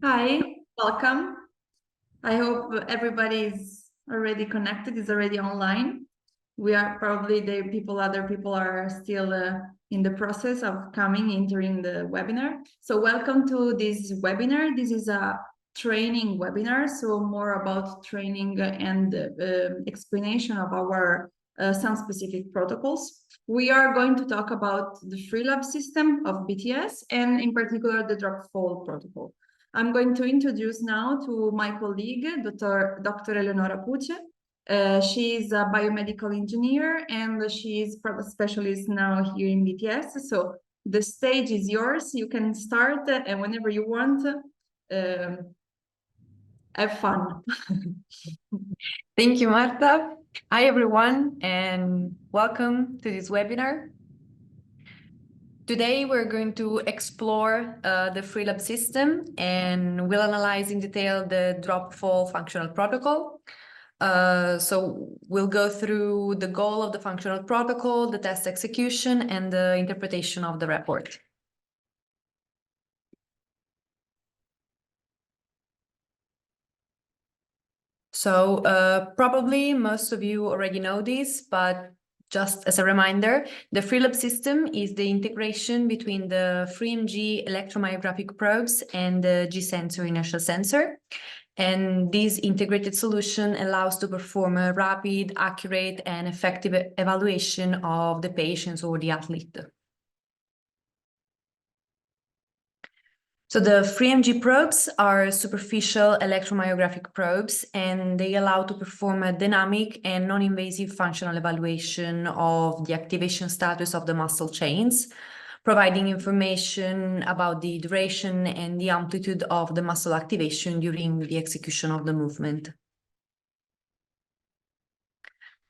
Hi, welcome. I hope everybody is already connected, is already online. We are probably other people are still in the process of entering the webinar. So welcome to this webinar. This is a training webinar, so more about training and explanation of our some specific protocols. We are going to talk about the FREELAB system of BTS and in particular the drop fall protocol. I'm going to introduce now to my colleague, Dr. Eleonora Puce. She is a biomedical engineer and she is product specialist now here in BTS. So the stage is yours. You can start and whenever you want, have fun. Thank you, Marta. Hi, everyone, and welcome to this webinar. Today, we're going to explore the FREELAB system, and we'll analyze in detail the drop-fall functional protocol. So we'll go through the goal of the functional protocol, the test execution, and the interpretation of the report. So probably most of you already know this, but just as a reminder, the FREELAB system is the integration between the FreeMG electromyographic probes and the G-sensor inertial sensor. And this integrated solution allows to perform a rapid, accurate, and effective evaluation of the patient or the athlete. So the FreeMG probes are superficial electromyographic probes, and they allow to perform a dynamic and non-invasive functional evaluation of the activation status of the muscle chains, providing information about the duration and the amplitude of the muscle activation during the execution of the movement.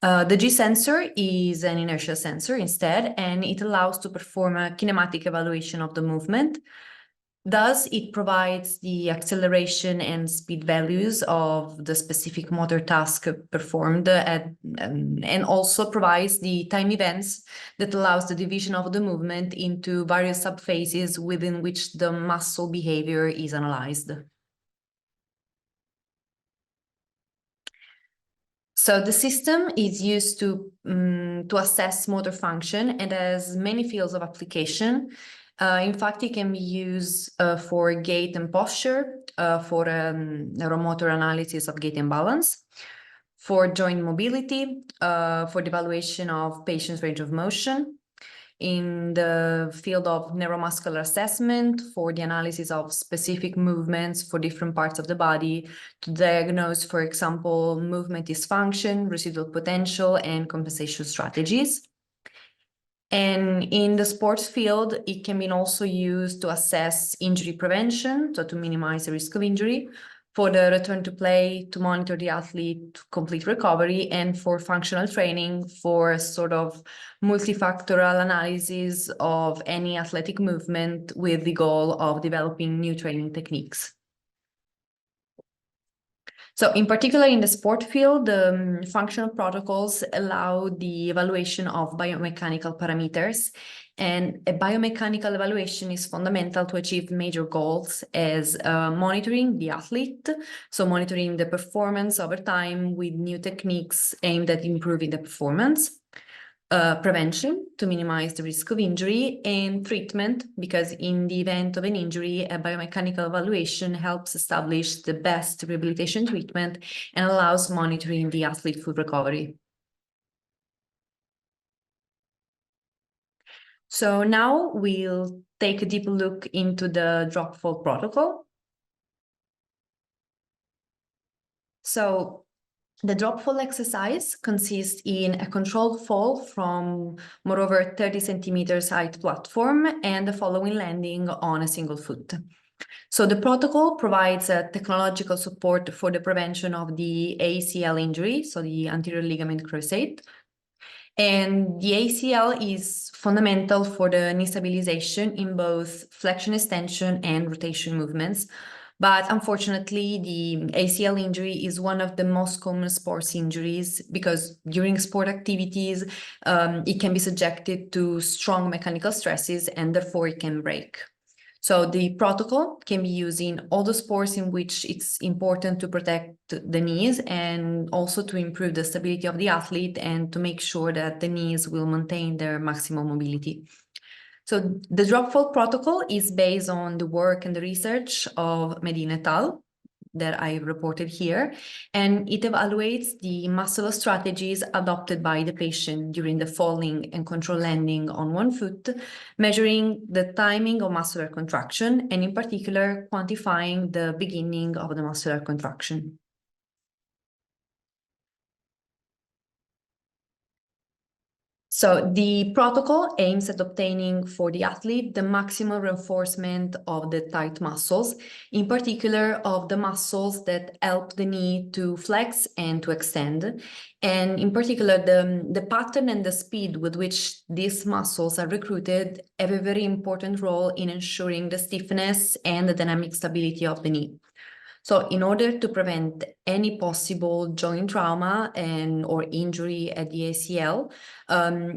The G-sensor is an inertial sensor instead, and it allows to perform a kinematic evaluation of the movement. Thus, it provides the acceleration and speed values of the specific motor task performed and also provides the time events that allows the division of the movement into various subphases within which the muscle behavior is analyzed. So the system is used to assess motor function and has many fields of application. In fact, it can be used for gait and posture, for neuromotor analysis of gait and balance, for joint mobility, for the evaluation of patients' range of motion, in the field of neuromuscular assessment, for the analysis of specific movements for different parts of the body, to diagnose, for example, movement dysfunction, residual potential, and compensation strategies. And in the sports field, it can be also used to assess injury prevention, so to minimize the risk of injury, for the return to play, to monitor the athlete to complete recovery, and for functional training, for sort of multifactorial analysis of any athletic movement with the goal of developing new training techniques. So in particular, in the sport field, the functional protocols allow the evaluation of biomechanical parameters, and a biomechanical evaluation is fundamental to achieve major goals as monitoring the athlete, so monitoring the performance over time with new techniques aimed at improving the performance. Prevention to minimize the risk of injury, and treatment, because in the event of an injury, a biomechanical evaluation helps establish the best rehabilitation treatment and allows monitoring the athlete full recovery. So now we'll take a deeper look into the drop-fall protocol. So the drop-fall exercise consists in a controlled fall from moreover 30 centimeters height platform and the following landing on a single foot. So the protocol provides a technological support for the prevention of the ACL injury, so the anterior ligament cruciate. And the ACL is fundamental for the knee stabilization in both flexion extension and rotation movements. But unfortunately, the ACL injury is one of the most common sports injuries because during sport activities, it can be subjected to strong mechanical stresses and therefore it can break. So the protocol can be used in all the sports in which it's important to protect the knees and also to improve the stability of the athlete and to make sure that the knees will maintain their maximum mobility. So the drop fall protocol is based on the work and the research of Medina et al. That I reported here, and it evaluates the muscular strategies adopted by the patient during the falling and control landing on one foot, measuring the timing of muscular contraction, and in particular, quantifying the beginning of the muscular contraction. So the protocol aims at obtaining for the athlete the maximum reinforcement of the tight muscles, in particular of the muscles that help the knee to flex and to extend. And in particular, the pattern and the speed with which these muscles are recruited have a very important role in ensuring the stiffness and the dynamic stability of the knee. So in order to prevent any possible joint trauma or injury at the ACL,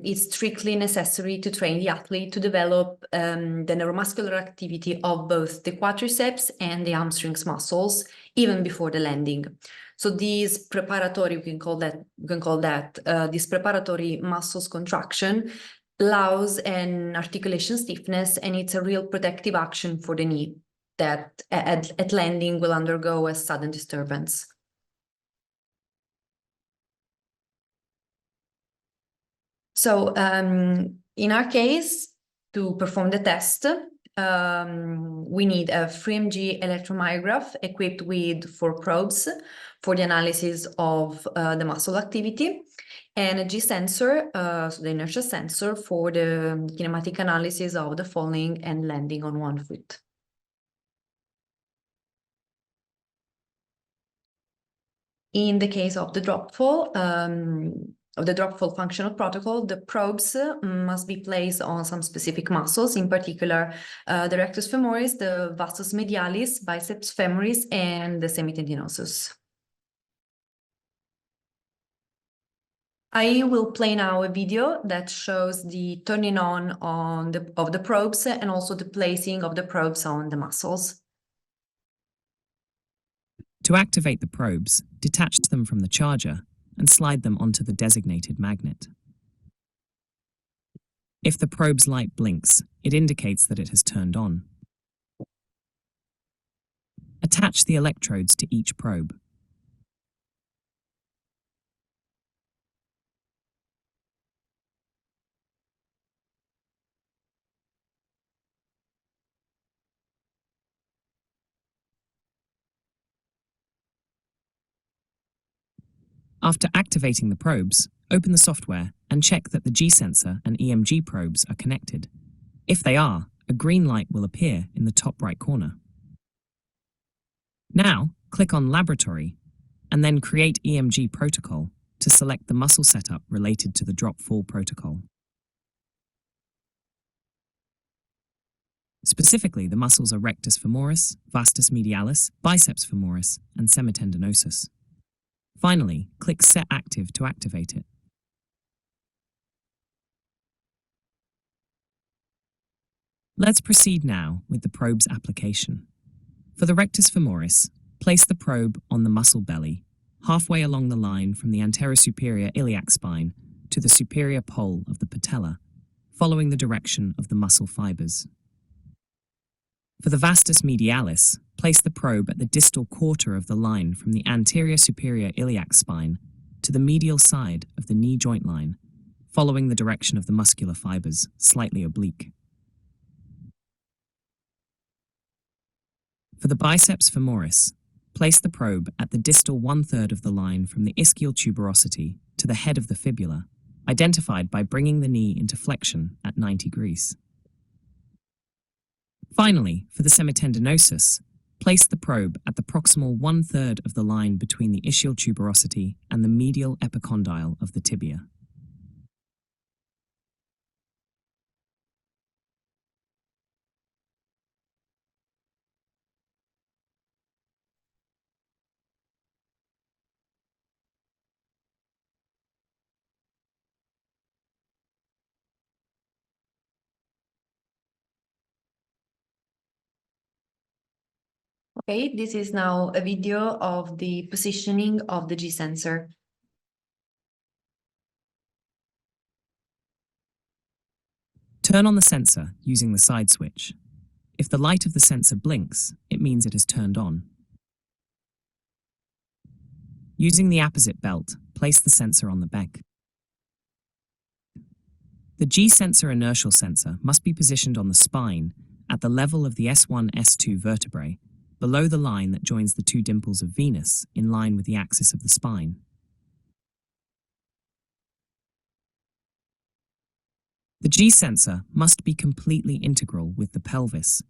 it's strictly necessary to train the athlete to develop the neuromuscular activity of both the quadriceps and the hamstrings muscles, even before the landing. So these preparatory, we can call that this preparatory muscles contraction allows an articulation stiffness, and it's a real protective action for the knee that at landing will undergo a sudden disturbance. So in our case, to perform the test, we need a FreeMG electromyograph equipped with 4 probes for the analysis of the muscle activity, and a G sensor, so the inertia sensor for the kinematic analysis of the falling and landing on one foot. In the case of the drop fall, functional protocol, the probes must be placed on some specific muscles, in particular the rectus femoris, the vastus medialis, biceps femoris, and the semitendinosus. I will play now a video that shows the turning on of the probes and also the placing of the probes on the muscles. To activate the probes, detach them from the charger and slide them onto the designated magnet. If the probe's light blinks, it indicates that it has turned on. Attach the electrodes to each probe. After activating the probes, open the software and check that the G-sensor and EMG probes are connected. If they are, a green light will appear in the top right corner. Now, click on Laboratory and then Create EMG Protocol to select the muscle setup related to the drop-fall protocol. Specifically, the muscles are rectus femoris, vastus medialis, biceps femoris, and semitendinosus. Finally, click Set Active to activate it. Let's proceed now with the probe's application. For the rectus femoris, place the probe on the muscle belly, halfway along the line from the anterior superior iliac spine to the superior pole of the patella, following the direction of the muscle fibers. For the vastus medialis, place the probe at the distal quarter of the line from the anterior superior iliac spine to the medial side of the knee joint line, following the direction of the muscular fibers, slightly oblique. For the biceps femoris, place the probe at the distal 1/3 of the line from the ischial tuberosity to the head of the fibula, identified by bringing the knee into flexion at 90 degrees. Finally, for the semitendinosus, place the probe at the proximal 1/3 of the line between the ischial tuberosity and the medial epicondyle of the tibia. Okay, this is now a video of the positioning of the G sensor. Turn on the sensor using the side switch. If the light of the sensor blinks, it means it is turned on. Using the apposite belt, place the sensor on the back. The G sensor inertial sensor must be positioned on the spine at the level of the S1, S2 vertebrae, below the line that joins the two dimples of Venus, in line with the axis of the spine. The G sensor must be completely integral with the pelvis.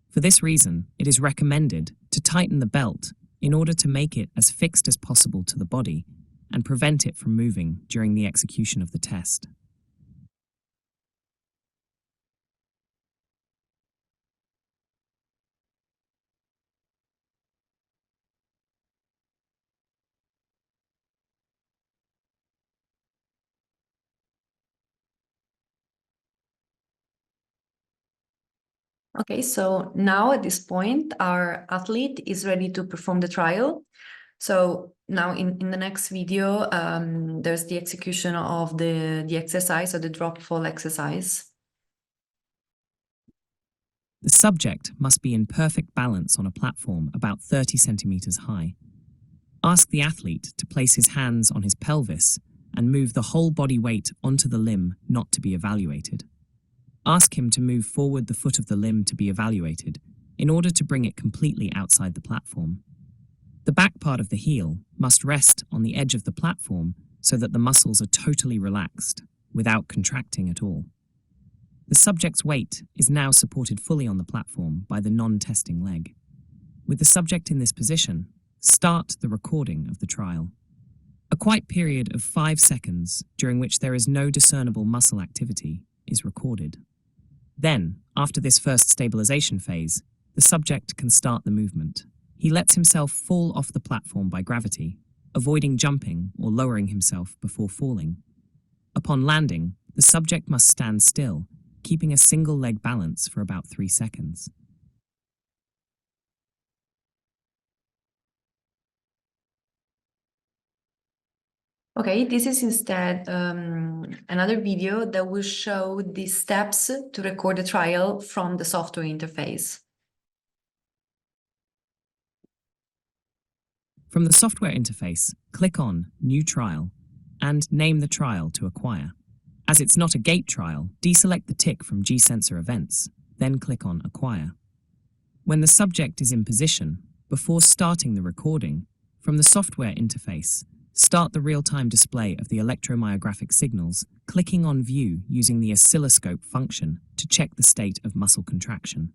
For this reason, it is recommended to tighten the belt in order to make it as fixed as possible to the body and prevent it from moving during the execution of the test. Okay, so now at this point, our athlete is ready to perform the trial. So now in the next video, there's the execution of the exercise, or the drop fall exercise. The subject must be in perfect balance on a platform about 30 centimeters high. Ask the athlete to place his hands on his pelvis and move the whole body weight onto the limb not to be evaluated. Ask him to move forward the foot of the limb to be evaluated in order to bring it completely outside the platform. The back part of the heel must rest on the edge of the platform so that the muscles are totally relaxed, without contracting at all. The subject's weight is now supported fully on the platform by the non-testing leg. With the subject in this position, start the recording of the trial. A quiet period of 5 seconds, during which there is no discernible muscle activity, is recorded. Then, after this first stabilization phase, the subject can start the movement. He lets himself fall off the platform by gravity, avoiding jumping or lowering himself before falling. Upon landing, the subject must stand still, keeping a single leg balance for about 3 seconds. Okay, this is instead another video that will show the steps to record the trial from the software interface. From the software interface, click on New Trial and name the trial to acquire. As it's not a gait trial, deselect the tick from G-Sensor Events, then click on Acquire. When the subject is in position, before starting the recording, from the software interface, start the real-time display of the electromyographic signals, clicking on View using the oscilloscope function to check the state of muscle contraction.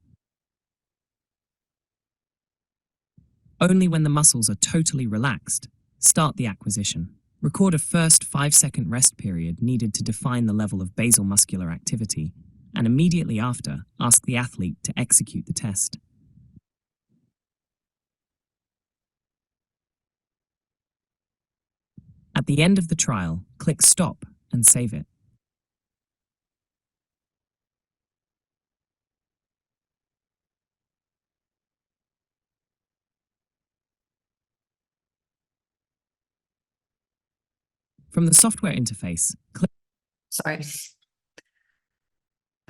Only when the muscles are totally relaxed, start the acquisition. Record a first 5-second rest period needed to define the level of basal muscular activity, and immediately after, ask the athlete to execute the test. At the end of the trial, click Stop and save it. From the software interface, click. Sorry.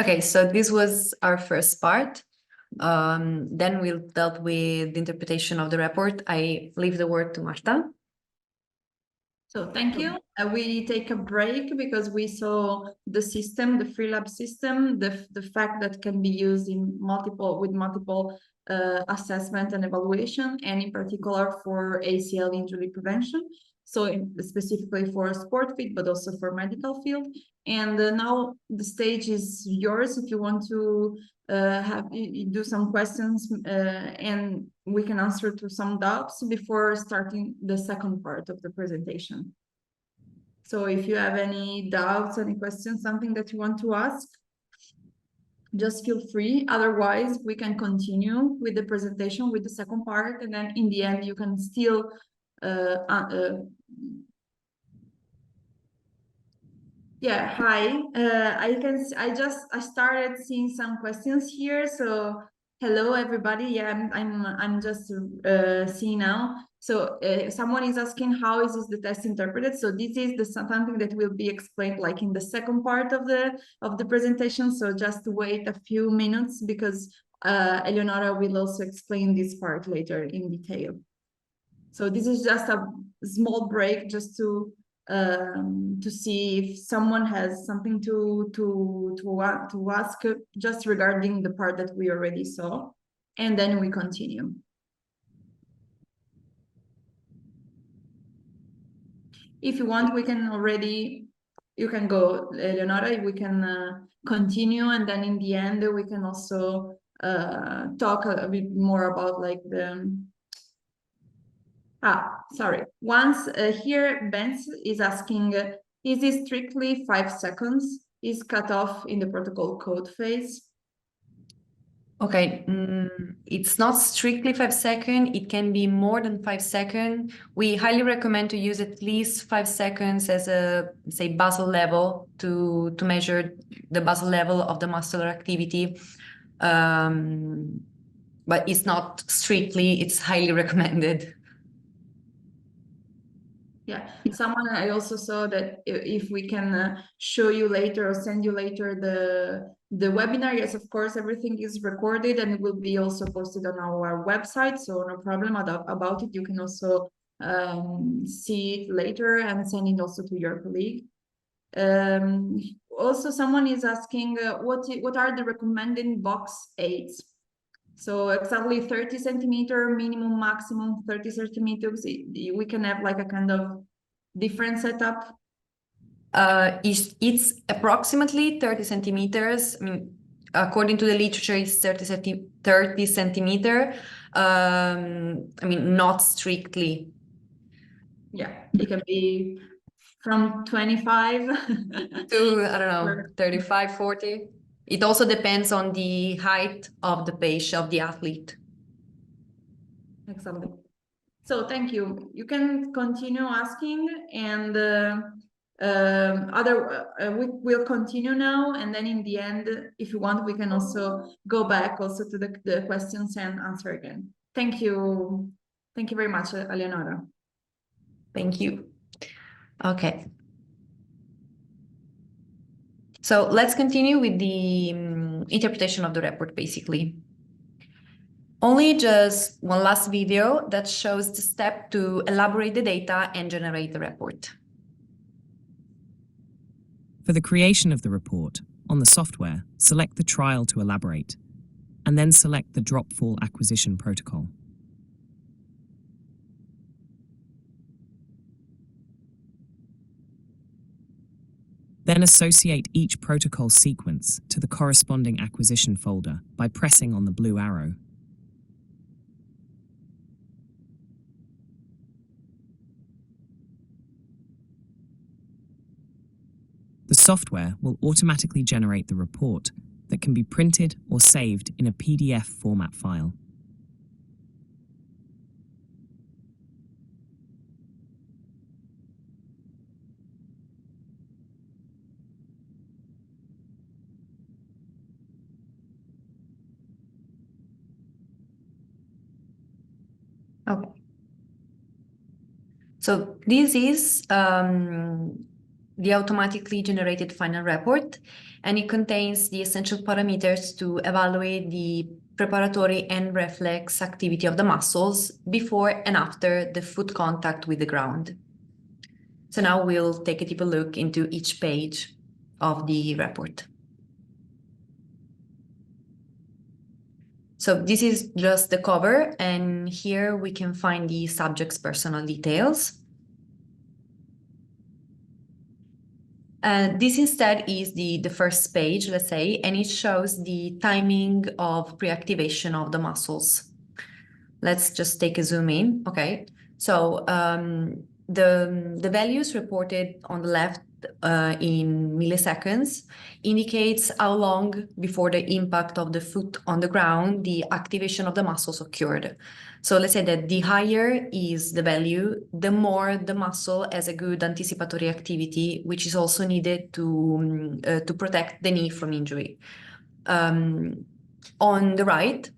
Okay, so this was our first part. Then we'll dealt with the interpretation of the report. I leave the word to Marta. So thank you. We take a break because we saw the system, the FREELAB system, the fact that can be used in multiple assessment and evaluation, and in particular for ACL injury prevention. So specifically for sport fit, but also for medical field. And now the stage is yours if you want to do some questions and we can answer to some doubts before starting the second part of the presentation. So if you have any doubts, any questions, something that you want to ask, just feel free. Otherwise, we can continue with the presentation with the second part, and then in the end, you can still yeah, hi. I started seeing some questions here, so Hello, everybody. Yeah, I'm just seeing now. So someone is asking how is this the test interpreted? So this is something that will be explained like in the second part of the presentation. So just wait a few minutes because Eleonora will also explain this part later in detail. So this is just a small break just to see if someone has something to ask just regarding the part that we already saw, and then we continue. If you want, we can already, you can go, Leonora, we can continue, and then in the end, we can also talk a bit more about like the, sorry. Once here, Benz is asking, is this strictly 5 seconds? Is cut off in the protocol code phase? Okay, it's not strictly 5 seconds. It can be more than 5 seconds. We highly recommend to use at least 5 seconds as a, say, basal level to measure the basal level of the muscular activity. But it's not strictly, it's highly recommended. Yeah, someone I also saw that if we can show you later or send you later the webinar, yes, of course, everything is recorded and it will be also posted on our website, so no problem about it. You can also see it later and send it also to your colleague. Also, someone is asking what are the recommended box aids? So exactly 30 centimeter minimum, maximum 30 centimeters. We can have like a kind of different setup. It's approximately 30 centimeters. I mean, according to the literature, it's 30 centimeter. I mean, not strictly. Yeah, it can be from 25 to, I don't know, 35, 40. It also depends on the height of the patient, of the athlete. Exactly. So thank you. You can continue asking, and we will continue now. And then in the end, if you want, we can also go back also to the questions and answer again. Thank you. Thank you very much, Eleonora. Thank you. Okay. So let's continue with the interpretation of the report, basically. Only just one last video that shows the step to elaborate the data and generate the report. For the creation of the report, on the software, select the trial to elaborate, and then select the drop-fall acquisition protocol. Then associate each protocol sequence to the corresponding acquisition folder by pressing on the blue arrow. The software will automatically generate the report that can be printed or saved in a PDF format file. Okay. So this is the automatically generated final report, and it contains the essential parameters to evaluate the preparatory and reflex activity of the muscles before and after the foot contact with the ground. So now we'll take a deeper look into each page of the report. So this is just the cover, and here we can find the subject's personal details. This instead is the first page, let's say, and it shows the timing of pre-activation of the muscles. Let's just take a zoom in. Okay, so the values reported on the left in milliseconds indicates how long before the impact of the foot on the ground the activation of the muscles occurred. So let's say that the higher is the value, the more the muscle has a good anticipatory activity, which is also needed to protect the knee from injury. On the right,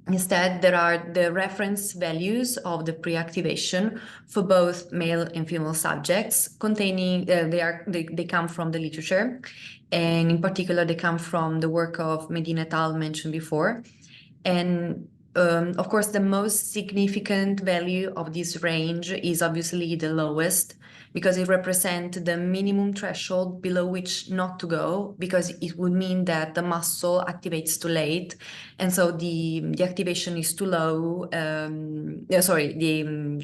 Instead, there are the reference values of the pre-activation for both male and female subjects, containing they come from the literature, and in particular they come from the work of Medina et al. Mentioned before. And of course, the most significant value of this range is obviously the lowest, because it represents the minimum threshold below which not to go, because it would mean that the muscle activates too late, and so the activation is too low. The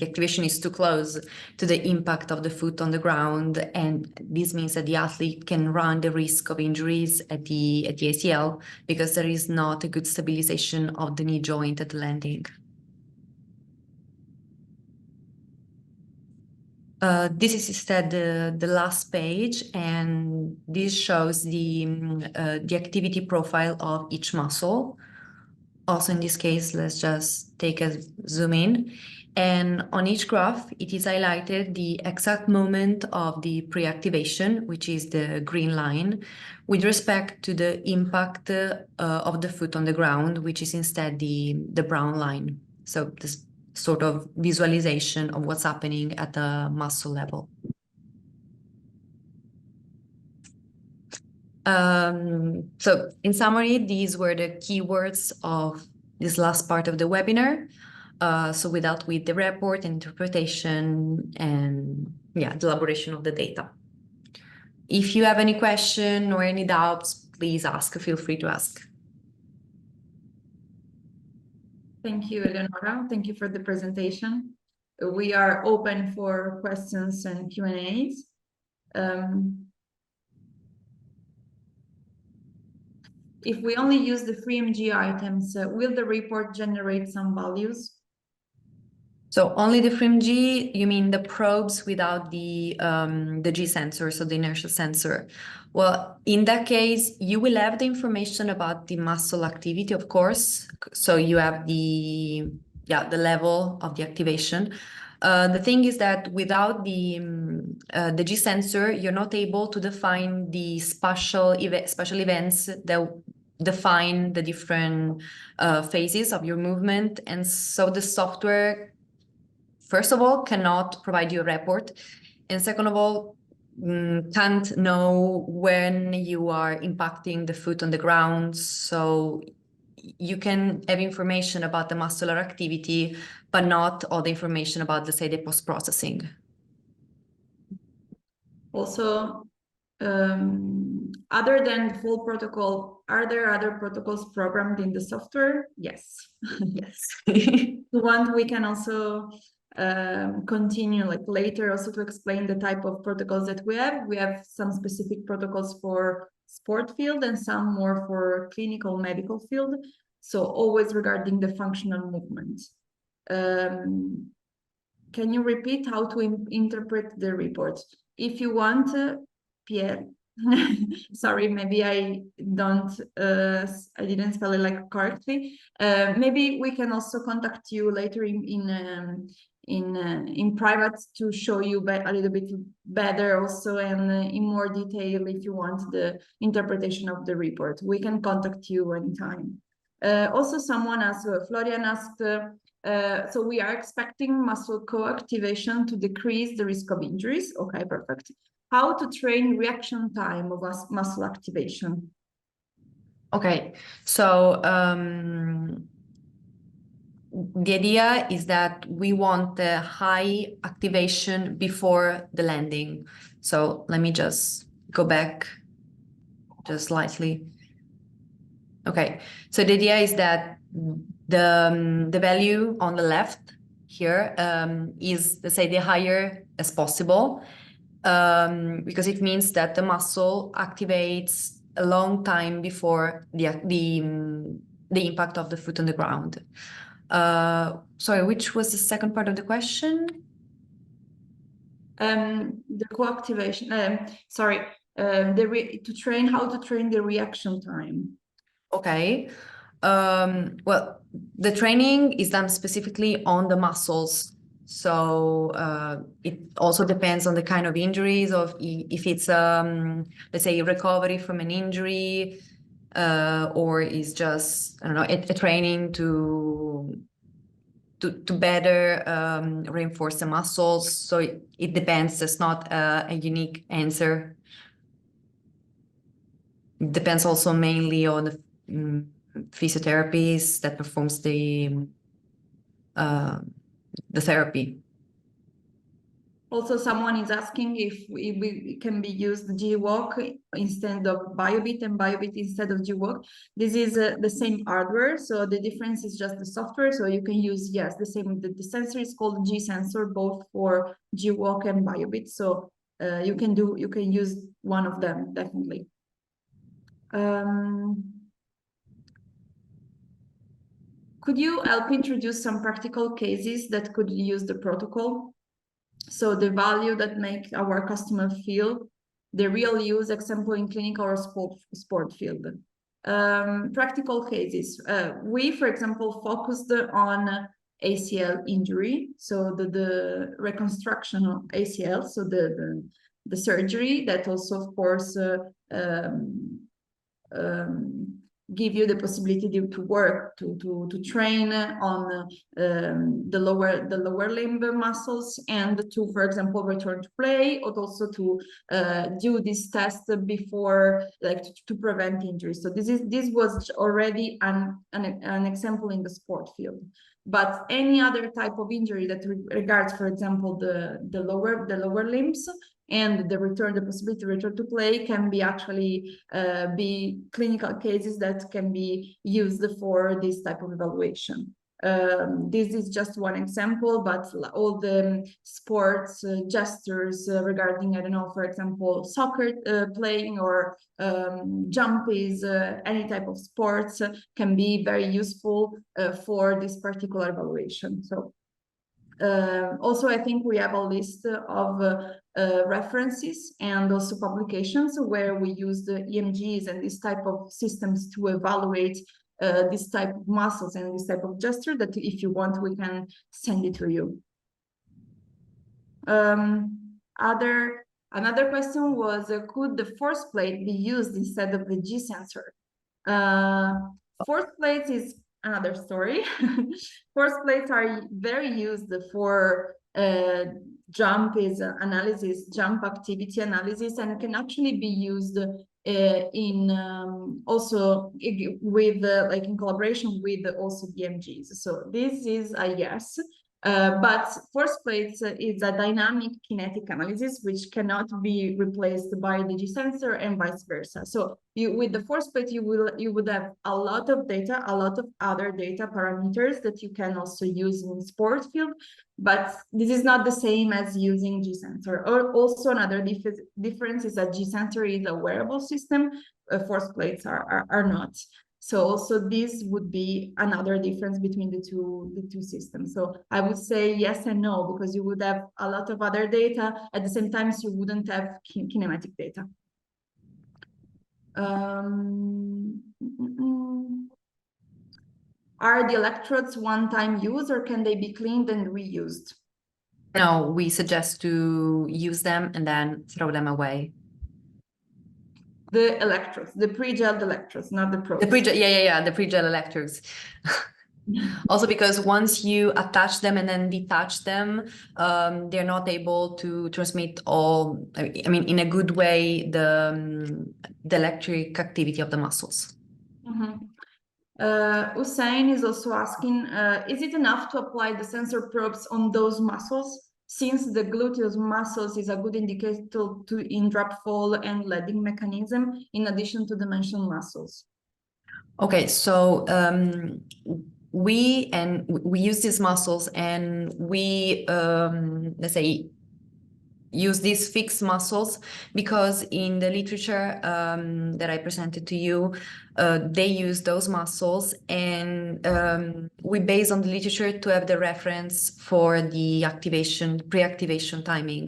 activation is too close to the impact of the foot on the ground, and this means that the athlete can run the risk of injuries at the ACL, because there is not a good stabilization of the knee joint at the landing. This is instead the last page, and this shows the activity profile of each muscle. Also in this case, let's just take a zoom in. And on each graph, it is highlighted the exact moment of the pre-activation, which is the green line, with respect to the impact of the foot on the ground, which is instead the brown line. So this sort of visualization of what's happening at the muscle level. So in summary, these were the keywords of this last part of the webinar. So we dealt with the report, interpretation, and the elaboration of the data. If you have any question or any doubts, please ask. Feel free to ask. Thank you, Eleonora. Thank you for the presentation. We are open for questions and Q&As. If we only use the FreeMG items, will the report generate some values? So only the FreeMG, you mean the probes without the G sensor, so the inertial sensor. Well, in that case, you will have the information about the muscle activity, of course. So you have the level of the activation. The thing is that without the G sensor, you're not able to define the special events that define the different phases of your movement. And so the software, first of all, cannot provide you a report. And second of all, can't know when you are impacting the foot on the ground. So you can have information about the muscular activity, but not all the information about, let's say, the post-processing. Also, other than the full protocol, are there other protocols programmed in the software? Yes. Yes. We can also continue later also to explain the type of protocols that we have. We have some specific protocols for sport field and some more for clinical medical field. So always regarding the functional movement. Can you repeat how to interpret the report? If you want, Pierre, sorry, maybe I didn't spell it correctly. Maybe we can also contact you later in private to show you a little bit better also, and in more detail if you want the interpretation of the report. We can contact you anytime. Also, someone asked, Florian asked, so we are expecting muscle co-activation to decrease the risk of injuries. Okay, perfect. How to train reaction time of muscle activation? Okay, so the idea is that we want the high activation before the landing. So let me just go back just slightly. Okay, so the idea is that the value on the left here is, let's say, the higher as possible, because it means that the muscle activates a long time before the impact of the foot on the ground. Sorry, which was the second part of the question? The co-activation. Sorry, how to train the reaction time. Okay. Well, the training is done specifically on the muscles. So it also depends on the kind of injuries, of if it's, let's say, recovery from an injury. or is just, I don't know, a training to better reinforce the muscles. So it depends. It's not a unique answer. It depends also mainly on the physiotherapist that performs the therapy. Also, someone is asking if we can be used G-Walk instead of BioBit and BioBit instead of G-Walk. This is the same hardware, so the difference is just the software. So you can use, yes, the same. The sensor is called G-Sensor, both for G-Walk and BioBit. So you can use one of them definitely. Could you help introduce some practical cases that could use the protocol? So the value that make our customer feel, the real use example in clinical or sport field. Practical cases. We, for example, focused on ACL injury, so the reconstruction of ACL, so the surgery that also, of course, give you the possibility to work to train on the lower limb muscles, and to, for example, return to play, or also to do this test before, like to prevent injury. So this was already an example in the sport field. But any other type of injury that regards, for example, the lower limbs, and the possibility to return to play can be actually be clinical cases that can be used for this type of evaluation. This is just one example, but all the sports gestures regarding, I don't know, for example, soccer playing or jump is any type of sports can be very useful for this particular evaluation. So also, I think we have a list of references and also publications where we use the EMGs and this type of systems to evaluate this type of muscles and this type of gesture, that if you want, we can send it to you. Another question was, could the force plate be used instead of the G sensor? Force plates is another story. Force plates are very used for jump analysis, jump activity analysis, and can actually be used in also with like in collaboration with also DMGs. So this is a yes. But force plates is a dynamic kinetic analysis which cannot be replaced by the G sensor and vice versa. So with the force plate, you would have a lot of data, a lot of other data parameters that you can also use in the sport field, but this is not the same as using G sensor. Or also another difference is that G sensor is a wearable system, force plates are not. So also this would be another difference between the two systems. So I would say yes and no, because you would have a lot of other data. At the same time, you wouldn't have kinematic data. Are the electrodes one-time use, or can they be cleaned and reused? No, we suggest to use them and then throw them away. The electrodes, the pre-gelled electrodes, not the probes. The the pre-gel electrodes. Also, because once you attach them and then detach them, they're not able to transmit all, I mean, in a good way, the electric activity of the muscles. Hussein is also asking, is it enough to apply the sensor probes on those muscles, since the gluteus muscles is a good indicator in drop fall and leading mechanism, in addition to the mentioned muscles? Okay, so we use these muscles, and we let's say use these fixed muscles because in the literature that I presented to you, they use those muscles, and we base on the literature to have the reference for the pre-activation timing.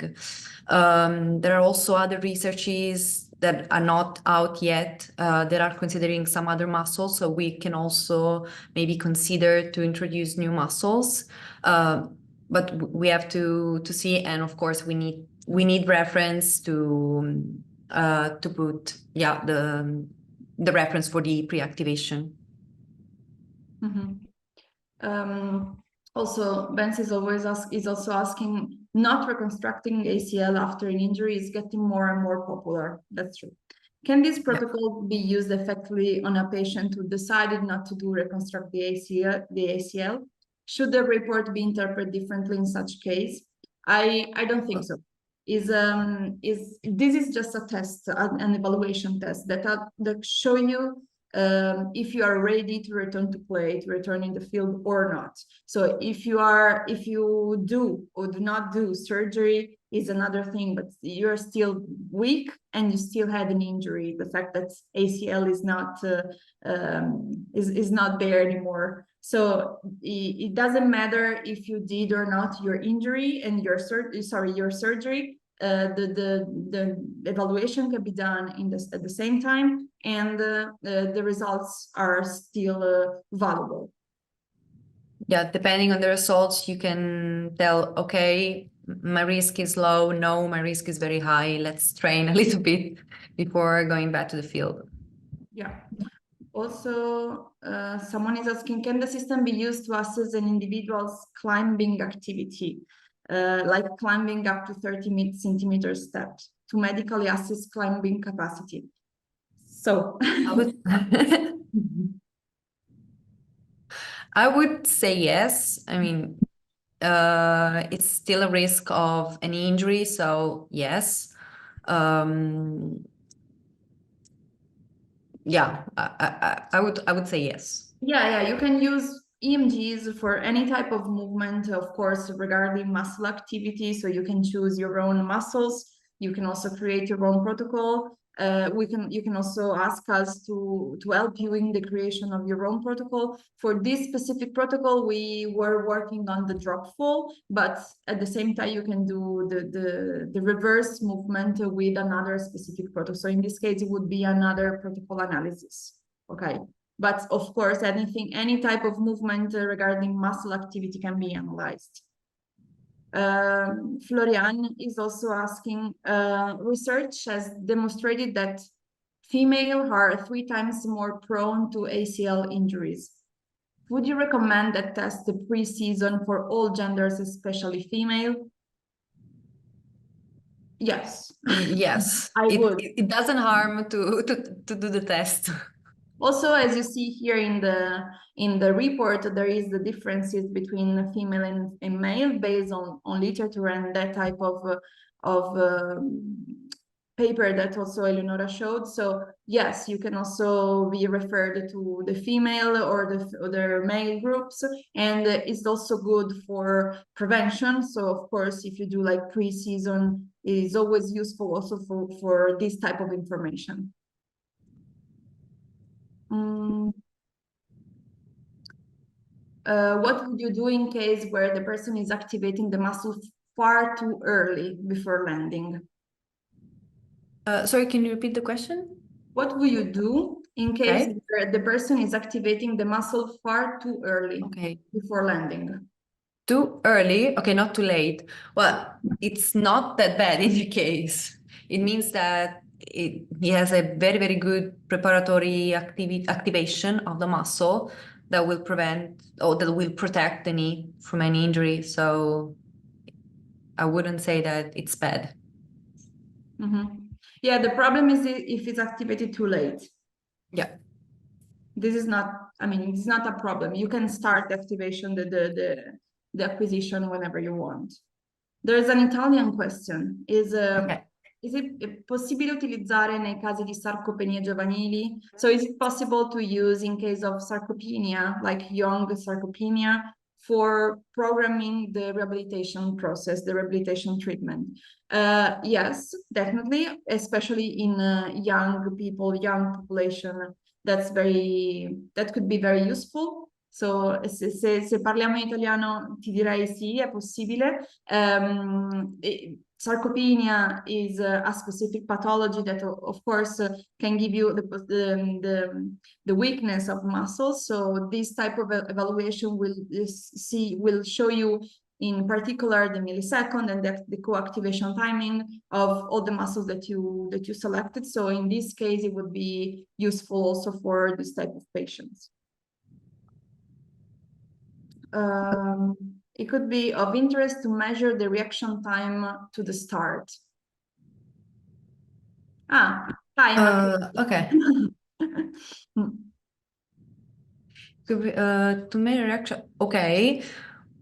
There are also other researches that are not out yet that are considering some other muscles, so we can also maybe consider to introduce new muscles, but we have to see, and of course we need reference to put the reference for the pre-activation. Also, Benz is also asking, not reconstructing ACL after an injury is getting more and more popular. That's true. Can this protocol be used effectively on a patient who decided not to reconstruct the ACL? Should the report be interpreted differently in such case? I don't think so. This is just a test, an evaluation test that show you if you are ready to return to play, to return in the field or not. So if you do or do not do surgery is another thing, but you're still weak and you still had an injury. The fact that ACL is not there anymore. So it doesn't matter if you did or not your injury and your surgery. The evaluation can be done at the same time, and the results are still valuable. Yeah, depending on the results, you can tell, okay, my risk is low. No, my risk is very high. Let's train a little bit before going back to the field. Yeah. Also, someone is asking, can the system be used to assess an individual's climbing activity, like climbing up to 30 centimeter steps, to medically assess climbing capacity? So I would say yes. I mean, it's still a risk of an injury, so yes. Yeah, I would say yes. Yeah, you can use EMGs for any type of movement, of course, regarding muscle activity. So you can choose your own muscles. You can also create your own protocol. You can also ask us to help you in the creation of your own protocol. For this specific protocol, we were working on the drop fall, but at the same time, you can do the reverse movement with another specific protocol. So in this case, it would be another protocol analysis. Okay. But of course, any type of movement regarding muscle activity can be analyzed. Florian is also asking, research has demonstrated that females are 3 times more prone to ACL injuries. Would you recommend that test the pre-season for all genders, especially female? Yes. Yes, I would. It doesn't harm to do the test. Also, as you see here in the report, there is the differences between female and male based on literature and that type of paper that also Eleonora showed. So yes, you can also be referred to the female or the male groups, and it's also good for prevention. So of course, if you do like pre-season, it is always useful also for this type of information. What would you do in case where the person is activating the muscle far too early before landing? Sorry, can you repeat the question? What will you do in case where the person is activating the muscle far too early before landing? Too early? Okay, not too late. Well, it's not that bad in the case. It means that he has a very, very good preparatory activation of the muscle that will prevent or that will protect the knee from any injury. So I wouldn't say that it's bad. Yeah, the problem is if it's activated too late. Yeah. This is not, I mean, it's not a problem. You can start the activation, the acquisition whenever you want. There's an Italian question. Is it possibile utilizzare nei casi di sarcopenie giovanili? So is it possible to use in case of sarcopenia, like young sarcopenia, for programming the rehabilitation process, the rehabilitation treatment? Yes, definitely, especially in young people, young population. That could be very useful. So se parliamo in italiano ti direi sì, è possibile. Sarcopenia is a specific pathology that of course can give you the weakness of muscles. So this type of evaluation will show you in particular the millisecond and the co-activation timing of all the muscles that you selected. So in this case, it would be useful also for this type of patients. It could be of interest to measure the reaction time to the start. Time. Okay. To measure reaction. Okay.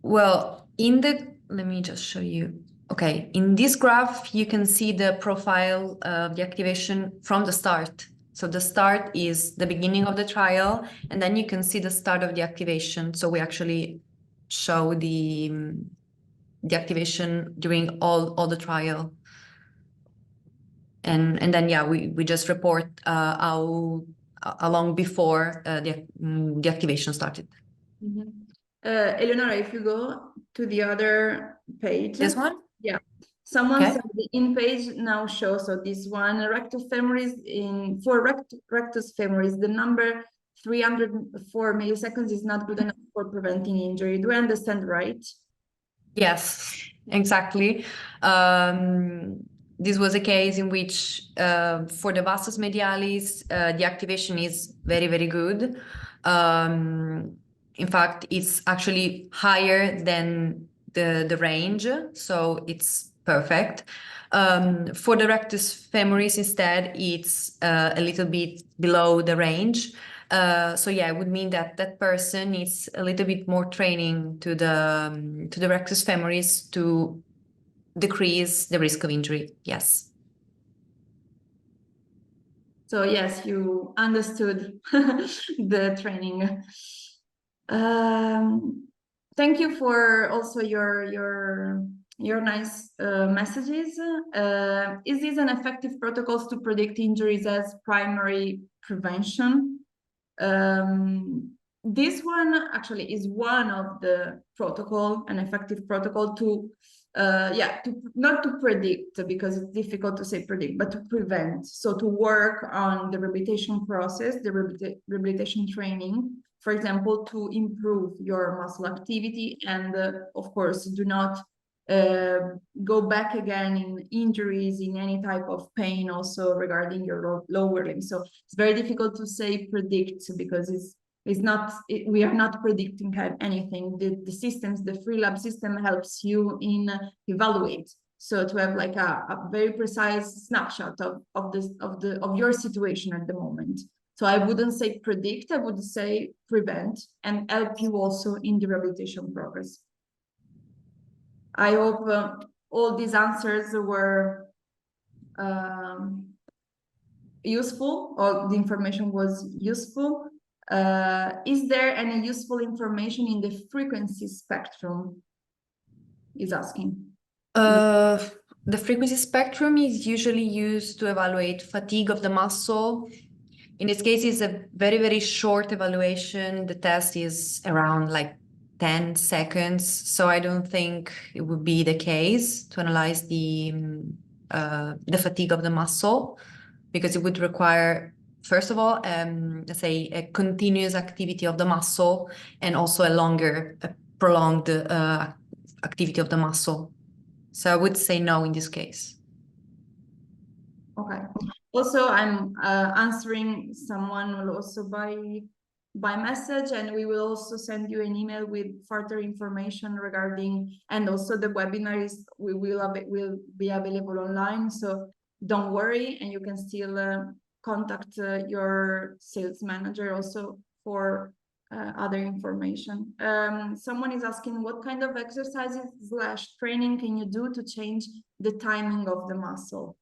Well, let me just show you. Okay, in this graph, you can see the profile of the activation from the start. So the start is the beginning of the trial, and then you can see the start of the activation. So we actually show the activation during all the trial. And then, yeah, we just report how long before the activation started. Mm-hmm. Eleonora, if you go to the other page. This one? Yeah. Someone Okay. said the in page now shows, so this one, rectus femoris, for rectus femoris, the number 304 milliseconds is not good enough for preventing injury. Do I understand right? Yes, exactly. This was a case in which for the vastus medialis, the activation is very, very good. In fact, it's actually higher than the range, so it's perfect. For the rectus femoris instead, it's a little bit below the range. So yeah, it would mean that that person needs a little bit more training to the rectus femoris to decrease the risk of injury. Yes. So yes, you understood the training. Thank you for also your nice messages. Is this an effective protocols to predict injuries as primary prevention? This one actually is one of the protocol, an effective protocol to not to predict, because it's difficult to say predict, but to prevent. So to work on the rehabilitation process, the rehabilitation training, for example, to improve your muscle activity, and of course, do not go back again in injuries, in any type of pain, also regarding your lower limb. So it's very difficult to say predict, because we are not predicting anything. The systems, the FREELAB system helps you in evaluate. So to have like a very precise snapshot of your situation at the moment. So I wouldn't say predict, I would say prevent, and help you also in the rehabilitation progress. I hope all these answers were useful, or the information was useful. Is there any useful information in the frequency spectrum? Is asking. The frequency spectrum is usually used to evaluate fatigue of the muscle. In this case, it's a very, very short evaluation. The test is around like 10 seconds. So I don't think it would be the case to analyze the fatigue of the muscle, because it would require, first of all, let's say a continuous activity of the muscle, and also a prolonged activity of the muscle. So I would say no in this case. Okay. Also, I'm answering someone also by message, and we will also send you an email with further information regarding, and also the webinars will be available online. So don't worry, and you can still contact your sales manager also for other information. Someone is asking, what kind of exercises / training can you do to change the timing of the muscle?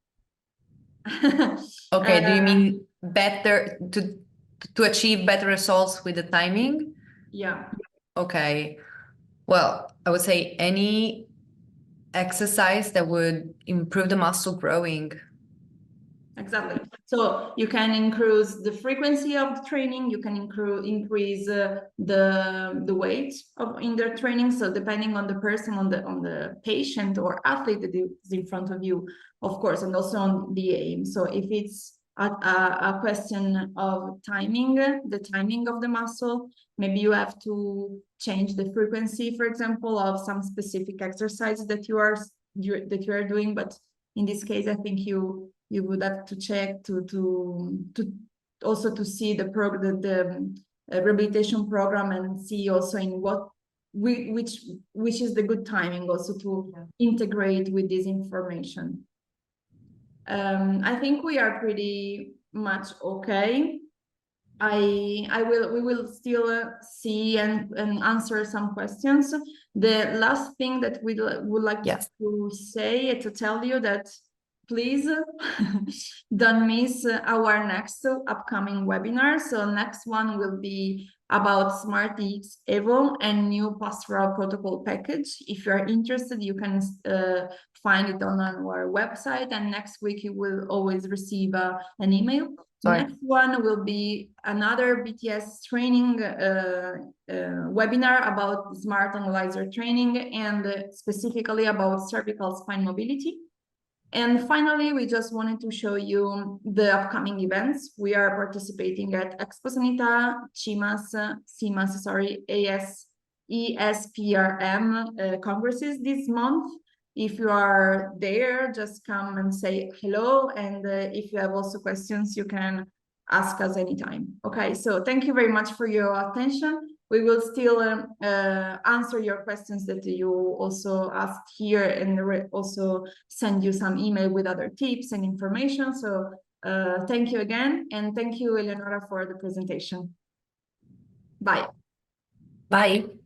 Okay, do you mean better to achieve better results with the timing? Yeah. Okay. Well, I would say any exercise that would improve the muscle growing. Exactly. So you can increase the frequency of the training. You can increase the weight in their training. So depending on the person, on the patient or athlete that is in front of you, of course, and also on the aim. So if it's a question of timing, the timing of the muscle, maybe you have to change the frequency, for example, of some specific exercises that you are doing. But in this case, I think you would have to check to also to see the rehabilitation program and see also in which is the good timing also to integrate with this information. I think we are pretty much okay. We will still see and answer some questions. The last thing that we would like to say, to tell you that please don't miss our next upcoming webinar. So next one will be about SmartX Evo and new postural protocol package. If you are interested, you can find it on our website, and next week you will always receive an email. Next one will be another BTS training webinar about smart analyzer training and specifically about cervical spine mobility. And finally, we just wanted to show you the upcoming events. We are participating at Expo Sanità, CIMAS, ESPRM congresses this month. If you are there, just come and say hello. And if you have also questions, you can ask us anytime. Okay, so thank you very much for your attention. We will still answer your questions that you also asked here, and also send you some email with other tips and information. So thank you again. And thank you, Eleonora, for the presentation. Bye. Bye.